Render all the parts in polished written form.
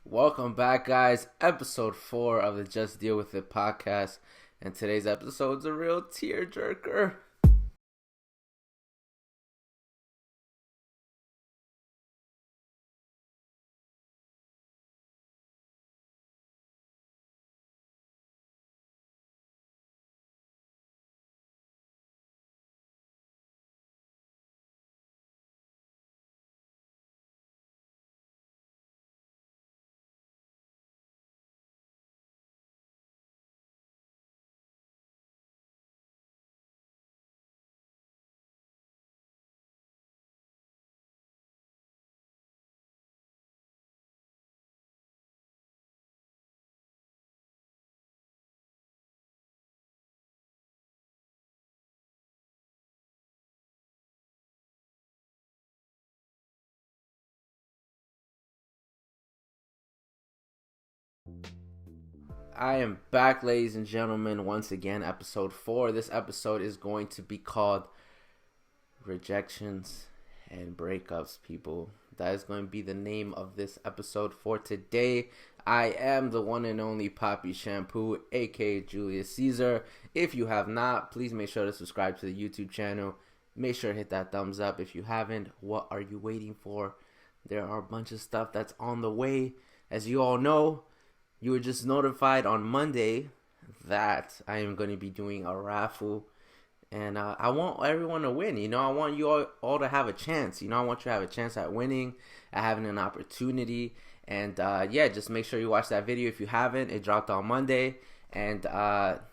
Welcome back, guys. Episode 4 of the Just Deal With It podcast. And today's episode's a real tearjerker. I am back, ladies and gentlemen, once again, episode 4. This episode is going to be called Rejections and Breakups, people. That is going to be the name of this episode for today. I am the one and only Poppy Shampoo, aka Julius Caesar. If you have not, please make sure to subscribe to the YouTube channel. Make sure to hit that thumbs up. If you haven't, what are you waiting for? There are a bunch of stuff that's on the way. As you all know, you were just notified on Monday that I am going to be doing a raffle. And I want everyone to win. I want you all to have a chance. I want you to have a chance at winning, at having an opportunity. And just make sure you watch that video if you haven't. It dropped on Monday. And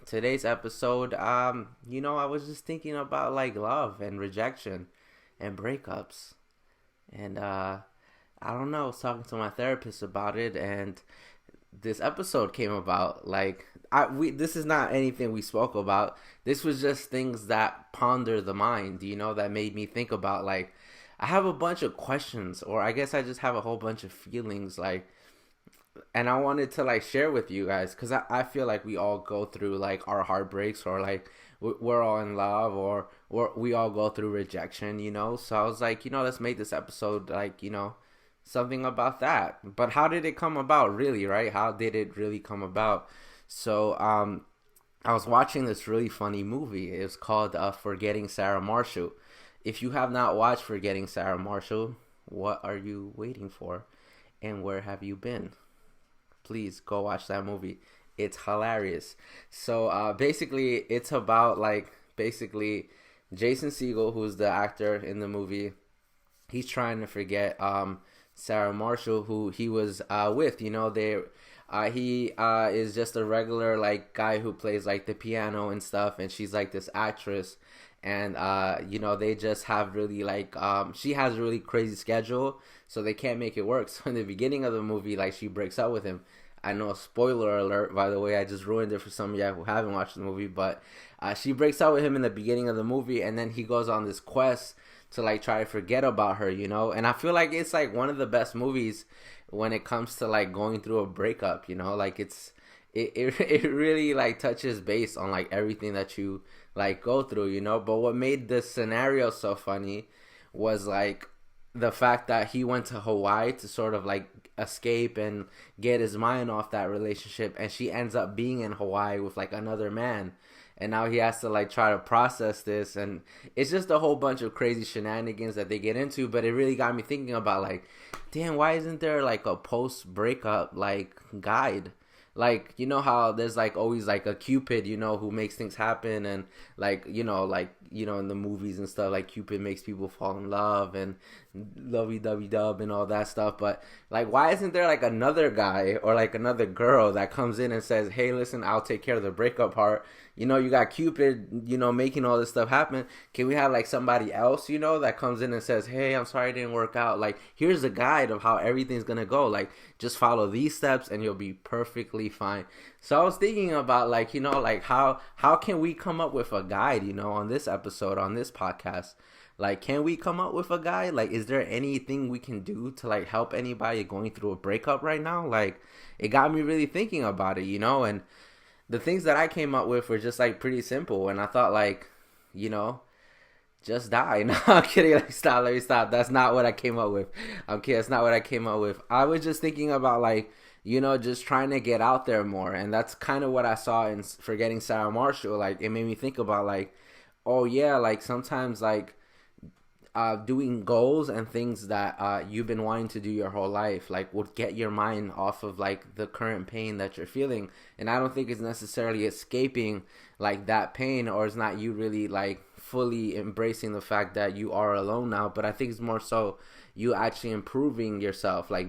today's episode, I was just thinking about like love and rejection and breakups. And I don't know, I was talking to my therapist about it, and this episode came about. This is not anything we spoke about. This was just things that ponder the mind, that made me think about, like, I have a bunch of questions, or I guess I just have a whole bunch of feelings, like, and I wanted to like share with you guys, because I feel like we all go through like our heartbreaks, or like we're all in love, or we all go through rejection, so I was like, let's make this episode like, something about that. But how did it come about, really, right? How did it really come about? So I was watching this really funny movie. It was called Forgetting Sarah Marshall. If you have not watched Forgetting Sarah Marshall, what are you waiting for, and where have you been? Please go watch that movie. It's hilarious. So basically it's about basically Jason Segel, who's the actor in the movie. He's trying to forget Sarah Marshall, who he was with. He is just a regular like guy who plays like the piano and stuff, and she's like this actress. And they just have really like she has a really crazy schedule, so they can't make it work. So in the beginning of the movie, like, she breaks up with him. I know, spoiler alert, by the way, I just ruined it for some of you who haven't watched the movie, but she breaks up with him in the beginning of the movie, and then he goes on this quest to like try to forget about her, and I feel like it's like one of the best movies when it comes to like going through a breakup, like it really like touches base on like everything that you like go through, but what made this scenario so funny was like the fact that he went to Hawaii to sort of like escape and get his mind off that relationship, and she ends up being in Hawaii with like another man, and now he has to like try to process this, and it's just a whole bunch of crazy shenanigans that they get into. But it really got me thinking about like, damn, why isn't there like a post breakup like guide? Like, how there's like always like a Cupid, who makes things happen, and like, in the movies and stuff, like Cupid makes people fall in love and lovey-dovey dub and all that stuff. But like, why isn't there like another guy or like another girl that comes in and says, hey, listen, I'll take care of the breakup part. You got Cupid, making all this stuff happen. Can we have like somebody else, that comes in and says, hey, I'm sorry it didn't work out. Like, here's a guide of how everything's gonna go. Like, just follow these steps and you'll be perfectly fine. So I was thinking about like, like how can we come up with a guide, on this episode, on this podcast? Like, can we come up with a guide? Like, is there anything we can do to like help anybody going through a breakup right now? Like, it got me really thinking about it, and the things that I came up with were just like pretty simple. And I thought like, just die. No, I'm kidding. Like, stop. Let me stop. That's not what I came up with. I'm kidding. That's not what I came up with. I was just thinking about, like, just trying to get out there more, and that's kind of what I saw in Forgetting Sarah Marshall. Like, it made me think about, like, oh yeah, like sometimes, like, doing goals and things that you've been wanting to do your whole life, like, would get your mind off of, like, the current pain that you're feeling. And I don't think it's necessarily escaping, like, that pain, or it's not you really, like, fully embracing the fact that you are alone now, but I think it's more so you actually improving yourself, like,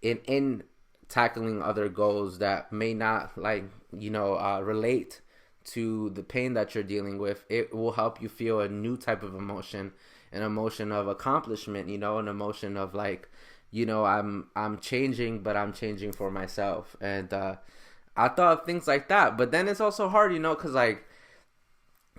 in tackling other goals that may not, like, relate to the pain that you're dealing with. It will help you feel a new type of emotion, an emotion of accomplishment, an emotion of, like, I'm changing, but I'm changing for myself. And I thought things like that. But then it's also hard, because, like,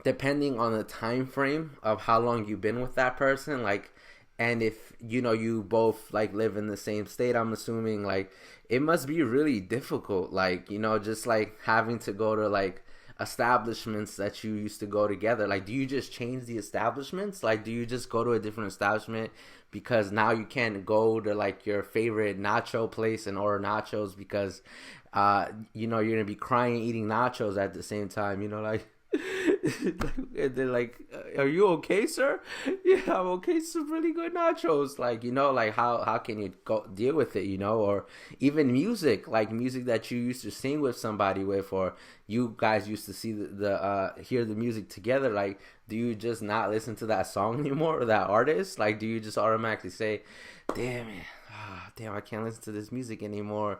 depending on the time frame of how long you've been with that person, like, and if you both, like, live in the same state, I'm assuming, like, it must be really difficult, like, just, like, having to go to, like, establishments that you used to go together. Like, do you just change the establishments? Like, do you just go to a different establishment because now you can't go to, like, your favorite nacho place and order nachos because you're gonna be crying eating nachos at the same time, like. And they're like, are you okay, sir? Yeah, I'm okay. Some really good nachos. Like, like, how can you go deal with it, or even music, like music that you used to sing with somebody with, or you guys used to see the hear the music together. Like, do you just not listen to that song anymore, or that artist? Like, do you just automatically say, damn it, damn, I can't listen to this music anymore?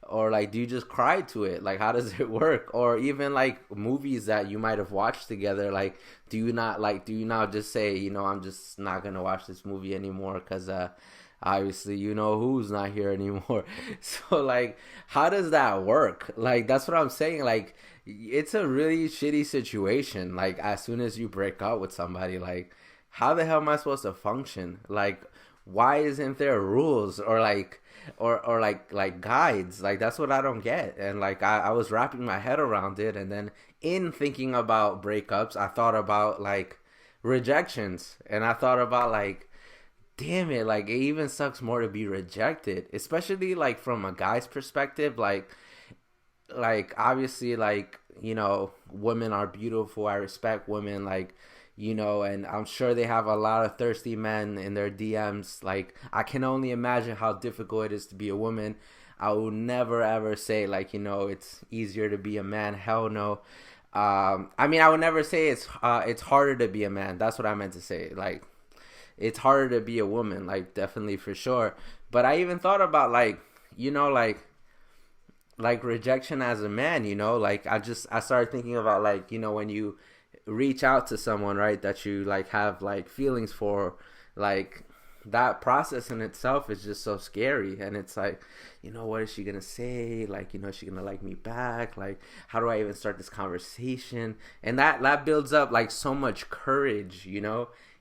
Or, like, do you just cry to it? Like, how does it work? Or even, like, movies that you might have watched together, like, do you not just say, I'm just not gonna watch this movie anymore because obviously who's not here anymore. So, like, how does that work? Like, that's what I'm saying. Like, it's a really shitty situation. Like, as soon as you break up with somebody, like, how the hell am I supposed to function? Like, why isn't there rules, or like, or like guides? Like, that's what I don't get. And, like, I was wrapping my head around it, and then in thinking about breakups, I thought about, like, rejections, and I thought about, like, damn it, like, it even sucks more to be rejected, especially, like, from a guy's perspective. Like obviously, like, women are beautiful. I respect women, like, and I'm sure they have a lot of thirsty men in their DMs. Like, I can only imagine how difficult it is to be a woman. I will never ever say, like, it's easier to be a man. Hell no. I mean, I would never say it's harder to be a man. That's what I meant to say. Like, it's harder to be a woman, like, definitely, for sure. But I even thought about, like, like rejection as a man, like, I started thinking about, like, when you reach out to someone, right, that you, like, have, like, feelings for, like, that process in itself is just so scary. And it's like, what is she gonna say? Like, is she gonna like me back? Like, how do I even start this conversation? And that builds up, like, so much courage.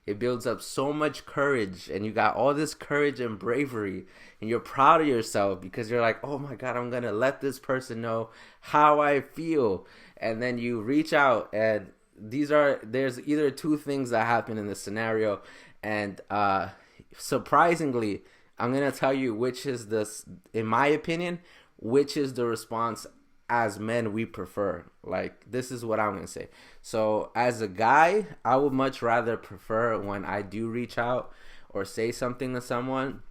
It builds up so much courage, and you got all this courage and bravery, and you're proud of yourself because you're like, oh my God, I'm gonna let this person know how I feel. And then you reach out, and there's either two things that happen in this scenario, and surprisingly, I'm gonna tell you which is in my opinion, which is the response as men we prefer. Like, this is what I'm gonna say. So, as a guy, I would much rather prefer when I do reach out or say something to someone,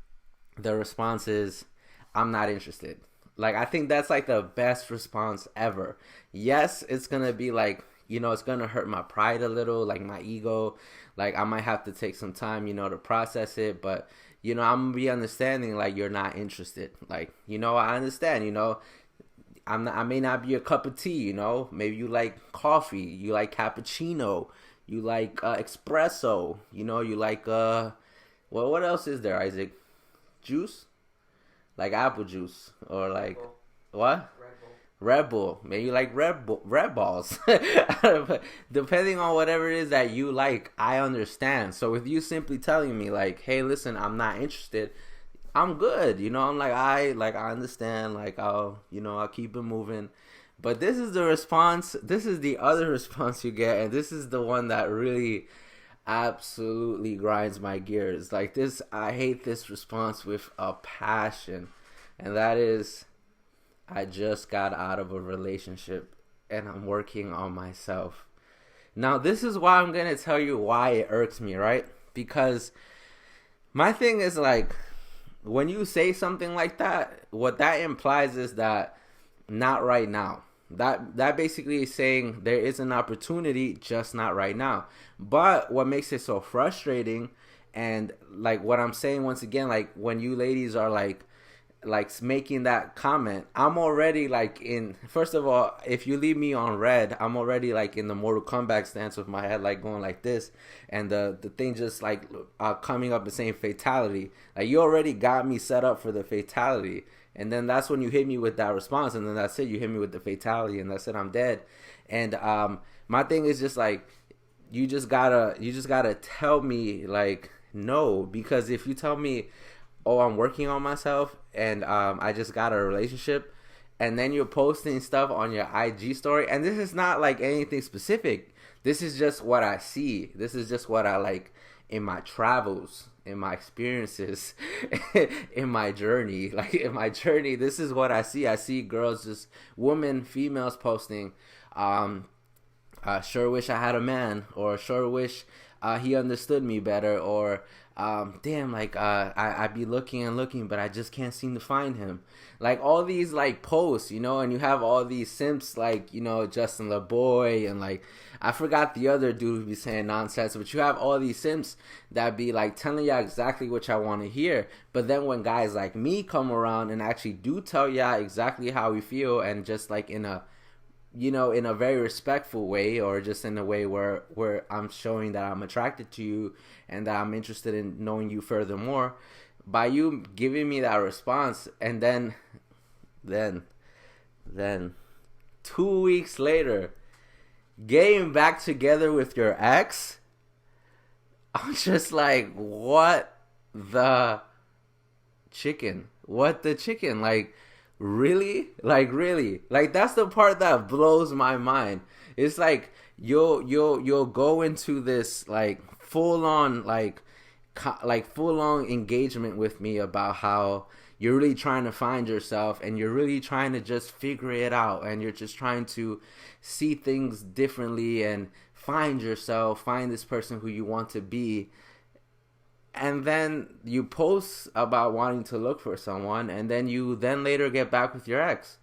the response is, I'm not interested. Like, I think that's, like, the best response ever. Yes, it's gonna be, like, it's gonna hurt my pride a little, like, my ego. Like, I might have to take some time, to process it, but, I'm gonna be understanding, like, you're not interested. Like, I understand, I may not be a cup of tea, maybe you like coffee, you like cappuccino, you like espresso, you like, what else is there, Isaac? Juice? Like apple juice, or like, what? Red Bull. Maybe you like Red Balls. Depending on whatever it is that you like, I understand. So with you simply telling me, like, hey, listen, I'm not interested, I'm good. I'm like, I understand. Like, I'll keep it moving. But this is the response. This is the other response you get, and this is the one that really absolutely grinds my gears. Like this, I hate this response with a passion, and that is, I just got out of a relationship and I'm working on myself. Now, this is why I'm gonna tell you why it irks me, right? Because my thing is like, when you say something like that, what that implies is that not right now. That basically is saying there is an opportunity, just not right now. But what makes it so frustrating, and like what I'm saying once again, like when you ladies are like making that comment, I'm already like in, first of all, if you leave me on red, I'm already like in the Mortal Kombat stance with my head like going like this, and the thing just like coming up and saying fatality. Like you already got me set up for the fatality, and then that's when you hit me with that response, and then that's it, you hit me with the fatality, and that's it, I'm dead. And my thing is just like, you just gotta tell me like no, because if you tell me, oh, I'm working on myself and I just got a relationship, and then you're posting stuff on your IG story, and this is not like anything specific. This is just what I see. This is just what I like in my travels, in my experiences, in my journey. Like in my journey, this is what I see. I see girls, just women, females posting, sure wish I had a man, or sure wish he understood me better, or damn, like I be looking and looking, but I just can't seem to find him. Like all these like posts, and you have all these simps like Justin LeBoy, and like I forgot the other dude who be saying nonsense, but you have all these simps that be like telling y'all exactly what y'all want to hear. But then when guys like me come around and actually do tell y'all exactly how we feel, and just like in a in a very respectful way, or just in a way where I'm showing that I'm attracted to you and that I'm interested in knowing you furthermore, by you giving me that response, and then 2 weeks later getting back together with your ex, I'm just like, what the chicken? What the chicken? Like, really? Like, really? Like, that's the part that blows my mind. It's like you'll go into this like full on like full on engagement with me about how you're really trying to find yourself, and you're really trying to just figure it out, and you're just trying to see things differently and find yourself, find this person who you want to be. And then you post about wanting to look for someone, and then you then later get back with your ex.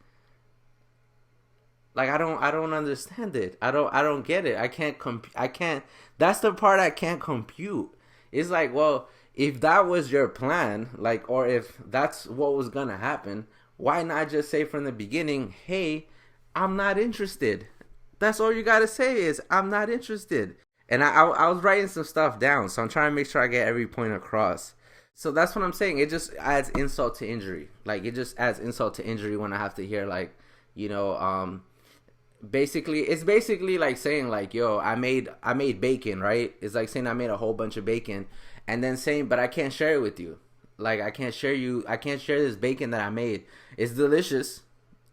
Like, I don't understand it. I don't get it. I can't. That's the part I can't compute. It's like, well, if that was your plan, like, or if that's what was gonna happen, why not just say from the beginning, hey, I'm not interested. That's all you gotta say is, I'm not interested. And I was writing some stuff down, so I'm trying to make sure I get every point across. So that's what I'm saying. It just adds insult to injury. Like, it just adds insult to injury when I have to hear, like, it's basically like saying, like, yo, I made bacon, right? It's like saying I made a whole bunch of bacon, and then saying, but I can't share it with you. Like, I can't share this bacon that I made. It's delicious.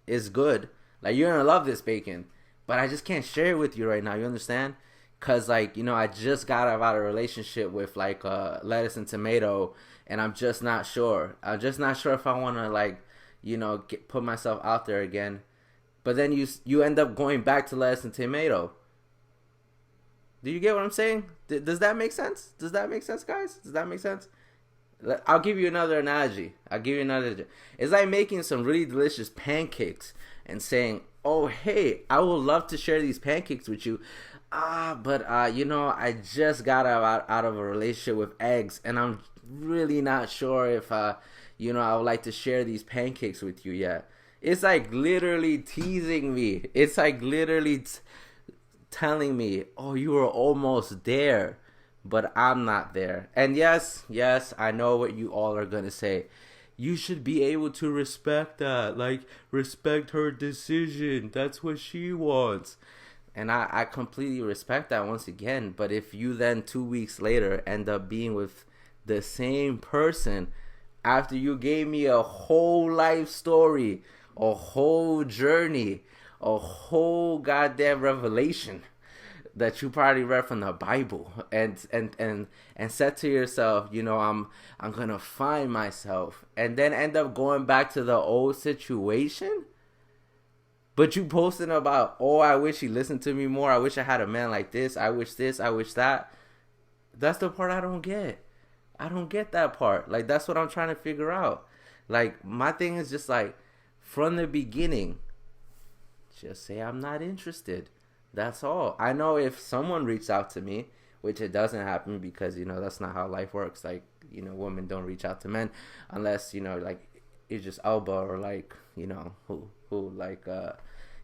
It's good. Like, you're gonna love this bacon, but I just can't share it with you right now. You understand? Cause like, I just got out of a relationship with like lettuce and tomato, and I'm just not sure. I'm just not sure if I want to like, put myself out there again. But then you end up going back to lettuce and tomato. Do you get what I'm saying? Does that make sense? Does that make sense, guys? Does that make sense? I'll give you another analogy. It's like making some really delicious pancakes and saying, oh, hey, I would love to share these pancakes with you. But I just got out of a relationship with eggs, and I'm really not sure if, I would like to share these pancakes with you yet. It's like literally teasing me. It's like literally telling me, oh, you were almost there, but I'm not there. And yes, I know what you all are going to say. You should be able to respect that. Like, respect her decision. That's what she wants. And I completely respect that once again. But if you then 2 weeks later end up being with the same person after you gave me a whole life story, a whole journey, a whole goddamn revelation, that you probably read from the Bible and said to yourself, you know, I'm gonna find myself, and then end up going back to the old situation. But you posting about, oh, I wish he listened to me more. I wish I had a man like this. I wish this. I wish that. That's the part I don't get. I don't get that part. Like, that's what I'm trying to figure out. Like, my thing is just like, from the beginning, just say I'm not interested. That's all. I know if someone reached out to me, which it doesn't happen because, you know, that's not how life works. Like, you know, women don't reach out to men unless, you know, like, it's just Elba or like, you know, who like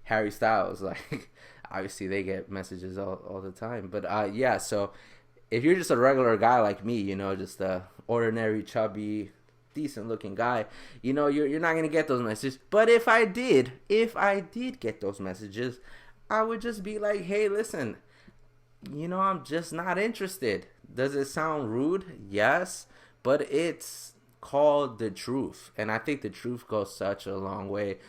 Harry Styles. Like, obviously they get messages all the time. But yeah, so if you're just a regular guy like me, you know, just a ordinary, chubby, decent looking guy, you know, you're not gonna get those messages. But if I did get those messages, I would just be like, hey, listen, you know, I'm just not interested. Does it sound rude? Yes, but it's called the truth, and I think the truth goes such a long way.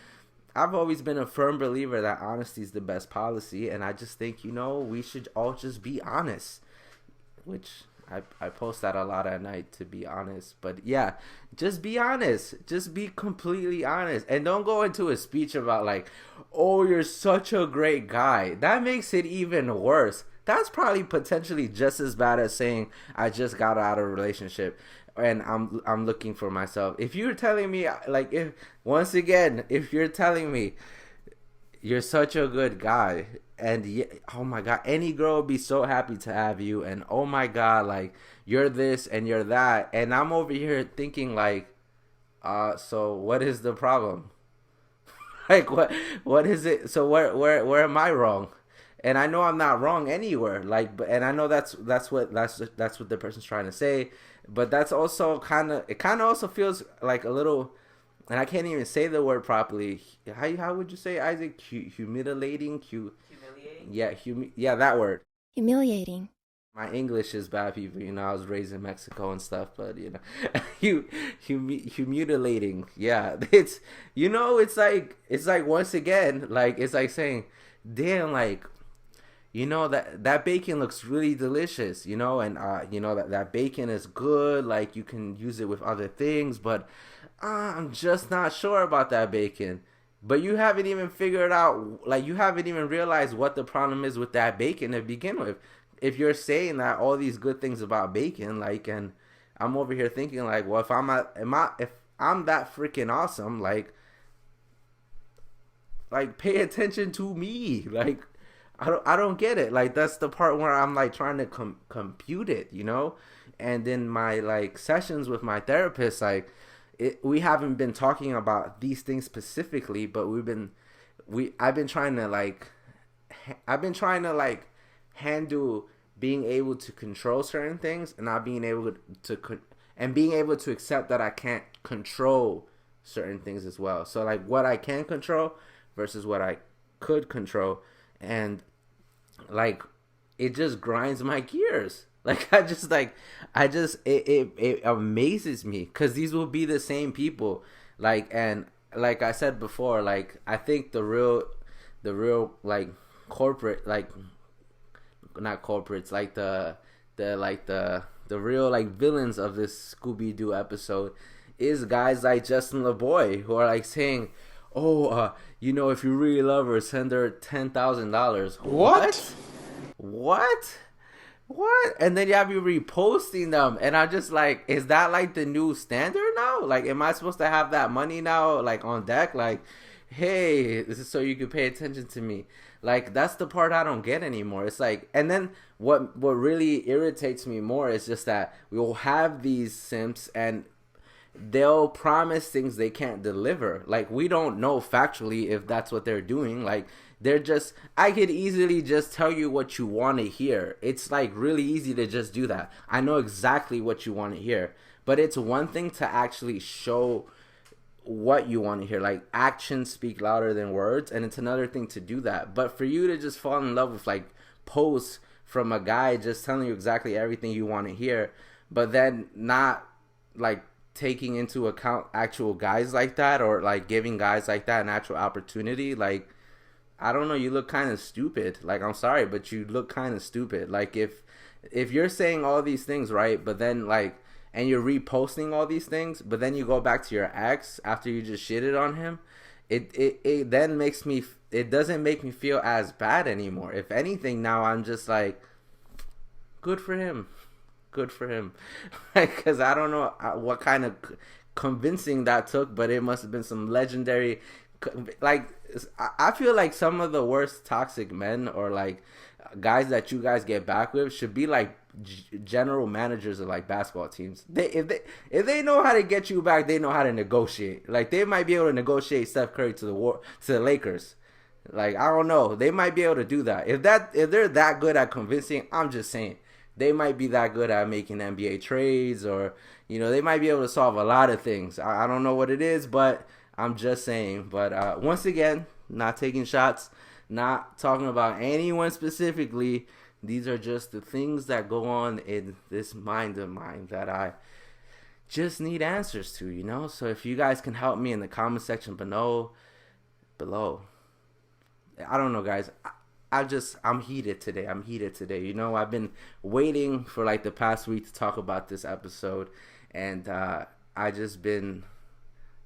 I've always been a firm believer that honesty is the best policy, and I just think, you know, we should all just be honest, which I post that a lot at night, to be honest. But yeah, just be honest. Just be completely honest. And don't go into a speech about like, oh, you're such a great guy. That makes it even worse. That's probably potentially just as bad as saying I just got out of a relationship and I'm looking for myself. If you're telling me, like, if you're telling me you're such a good guy, and oh my god, any girl would be so happy to have you, and oh my god, like, you're this and you're that, and I'm over here thinking like, so what is the problem? Like, what is it? So where am I wrong? And I know I'm not wrong anywhere. Like, and I know that's what the person's trying to say. But that's also kind of also feels like a little, and I can't even say the word properly. How would you say, Isaac? Humiliating? Humiliating? Yeah, that word. Humiliating. My English is bad, people. You know, I was raised in Mexico and stuff, but you know, humiliating. Yeah, it's, you know, it's like once again, like, it's like saying, damn, like, you know, that bacon looks really delicious, you know, and you know, that bacon is good, like, you can use it with other things, but I'm just not sure about that bacon. But you haven't even figured out, like, you haven't even realized what the problem is with that bacon to begin with. If you're saying that all these good things about bacon, like, and I'm over here thinking like, well, if I'm that freaking awesome, like pay attention to me, like, I don't get it. Like, that's the part where I'm like trying to compute it, you know. And in my like sessions with my therapist, like, we haven't been talking about these things specifically, but I've been trying to like handle being able to control certain things and not being able and being able to accept that I can't control certain things as well. So like, what I can control versus what I could control. And like, it just grinds my gears. Like, it amazes me, because these will be the same people. Like, and like I said before, like, I think the real like corporate, like, not corporates, like the real like villains of this Scooby-Doo episode is guys like Justin LeBoy, who are like saying, oh, you know, if you really love her, send her $10,000. What? And then you have you reposting them, and I'm just like, is that like the new standard now? Like, am I supposed to have that money now, like, on deck? Like, hey, this is so you can pay attention to me. Like, that's the part I don't get anymore. It's like, and then what really irritates me more is just that we will have these simps and they'll promise things they can't deliver. Like, we don't know factually if that's what they're doing. Like, they're just, I could easily just tell you what you want to hear. It's like really easy to just do that. I know exactly what you want to hear. But it's one thing to actually show what you want to hear. Like, actions speak louder than words, and it's another thing to do that. But for you to just fall in love with like posts from a guy just telling you exactly everything you want to hear, but then not like taking into account actual guys like that, or like giving guys like that an actual opportunity, like, I don't know, you look kind of stupid. Like, I'm sorry, but you look kind of stupid. Like, if you're saying all these things, right, but then like, and you're reposting all these things, but then you go back to your ex after you just shitted on him, it then makes me, it doesn't make me feel as bad anymore. If anything, now I'm just like, good for him, good for him. Like, because I don't know what kind of convincing that took, but it must have been some legendary, like, I feel like some of the worst toxic men, or like guys that you guys get back with, should be like general managers of like basketball teams. If they know how to get you back, they know how to negotiate. Like, they might be able to negotiate Steph Curry to the Lakers. Like, I don't know, they might be able to do that. If they're that good at convincing, I'm just saying they might be that good at making NBA trades, or they might be able to solve a lot of things. I don't know what it is, but I'm just saying. But once again, not taking shots, not talking about anyone specifically. These are just the things that go on in this mind of mine that I just need answers to. So if you guys can help me in the comment section below. I don't know, guys. I'm heated today. I've been waiting for like the past week to talk about this episode, and I just been,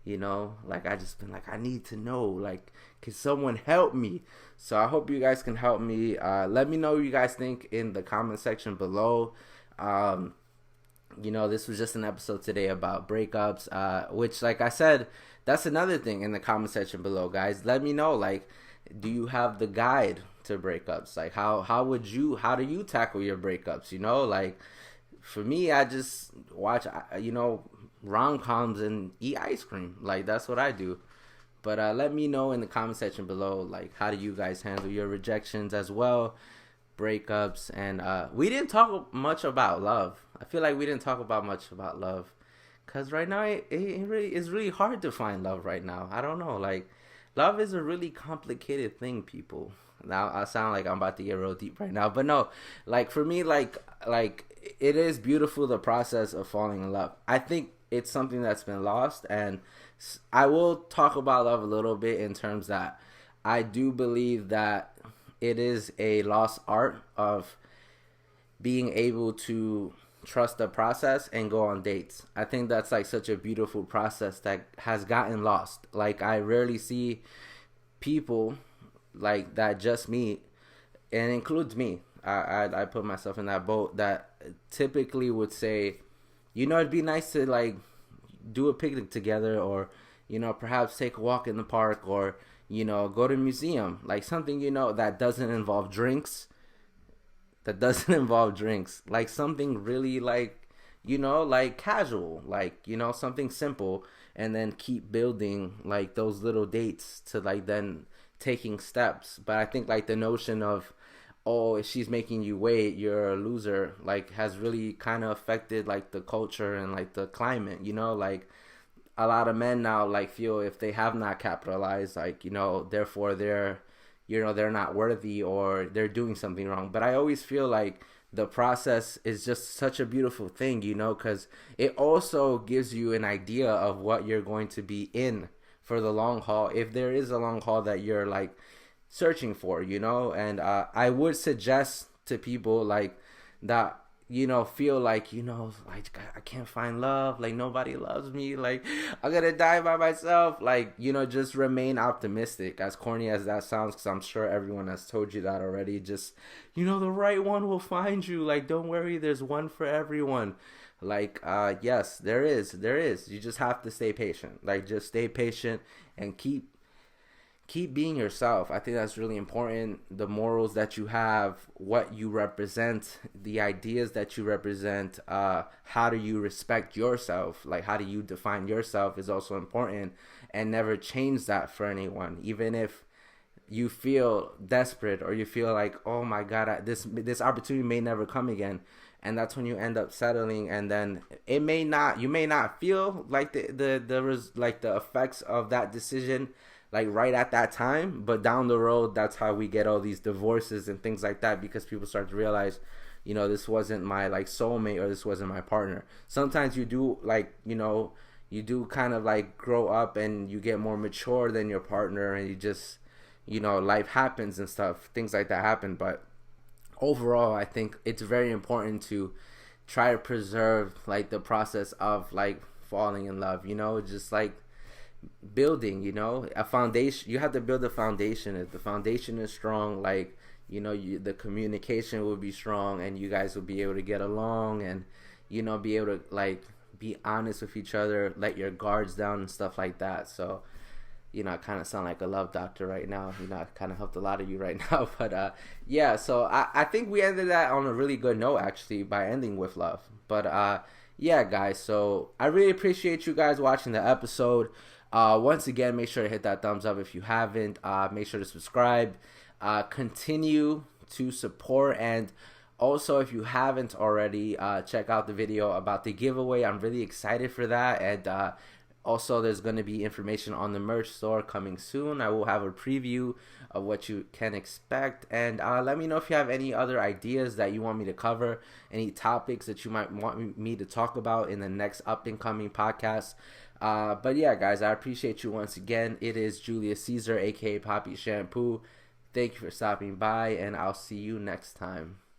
I need to know, like, can someone help me? So I hope you guys can help me. Let me know what you guys think in the comment section below. This was just an episode today about breakups, which, like I said, that's another thing in the comment section below, guys. Let me know, like, do you have the guide to breakups? Like, how do you tackle your breakups? Like, for me, I just watch, rom-coms and eat ice cream. Like, that's what I do. But let me know in the comment section below, like, how do you guys handle your rejections as well, breakups? And we didn't talk much about love. I feel like we didn't talk about much about love, because right now it's really hard to find love right now. I don't know, like, love is a really complicated thing, people. Now I sound like I'm about to get real deep right now, but no, like, for me, like it is beautiful, the process of falling in love. I think it's something that's been lost, and I will talk about love a little bit in terms that I do believe that it is a lost art of being able to trust the process and go on dates. I think that's like such a beautiful process that has gotten lost. Like, I rarely see people like that just meet, and includes me. I put myself in that boat, that typically would say, it'd be nice to like do a picnic together, or perhaps take a walk in the park, or go to a museum, like something that doesn't involve drinks, like something really like like casual, like something simple, and then keep building like those little dates to like then taking steps. But I think like the notion of, oh, if she's making you wait, you're a loser, like, has really kind of affected like the culture and like the climate. Like, a lot of men now like feel if they have not capitalized, like, therefore they're not worthy, or they're doing something wrong. But I always feel like the process is just such a beautiful thing, because it also gives you an idea of what you're going to be in for the long haul, if there is a long haul that you're like searching for. And I would suggest to people like that, feel like, like, I can't find love, like, nobody loves me, like, I'm gonna die by myself, like, just remain optimistic, as corny as that sounds, because I'm sure everyone has told you that already. Just, the right one will find you, like, don't worry, there's one for everyone. Like, yes, there is. You just have to stay patient. Like, just stay patient and keep being yourself. I think that's really important. The morals that you have, what you represent, the ideas that you represent, how do you respect yourself? Like, how do you define yourself is also important, and never change that for anyone. Even if you feel desperate, or you feel like, oh my God, this opportunity may never come again. And that's when you end up settling, and then you may not feel like the effects of that decision, like, right at that time, but down the road, that's how we get all these divorces and things like that, because people start to realize, this wasn't my like soulmate, or this wasn't my partner. Sometimes you do, like, you do kind of like grow up, and you get more mature than your partner, and you just life happens and stuff, things like that happen. But overall, I think it's very important to try to preserve like the process of like falling in love, just like building, a foundation. You have to build a foundation. If the foundation is strong, like, the communication will be strong, and you guys will be able to get along, and be able to like be honest with each other, let your guards down and stuff like that. So I kind of sound like a love doctor right now. I kind of helped a lot of you right now. But yeah, so I think we ended that on a really good note, actually, by ending with love. But yeah, guys, so I really appreciate you guys watching the episode. Once again, make sure to hit that thumbs up if you haven't. Make sure to subscribe. Continue to support, and also if you haven't already, check out the video about the giveaway. I'm really excited for that. And also, there's going to be information on the merch store coming soon. I will have a preview of what you can expect. And let me know if you have any other ideas that you want me to cover, any topics that you might want me to talk about in the next up and coming podcast. But yeah, guys, I appreciate you once again. It is Julius Caesar, aka Poppy Shampoo. Thank you for stopping by, and I'll see you next time.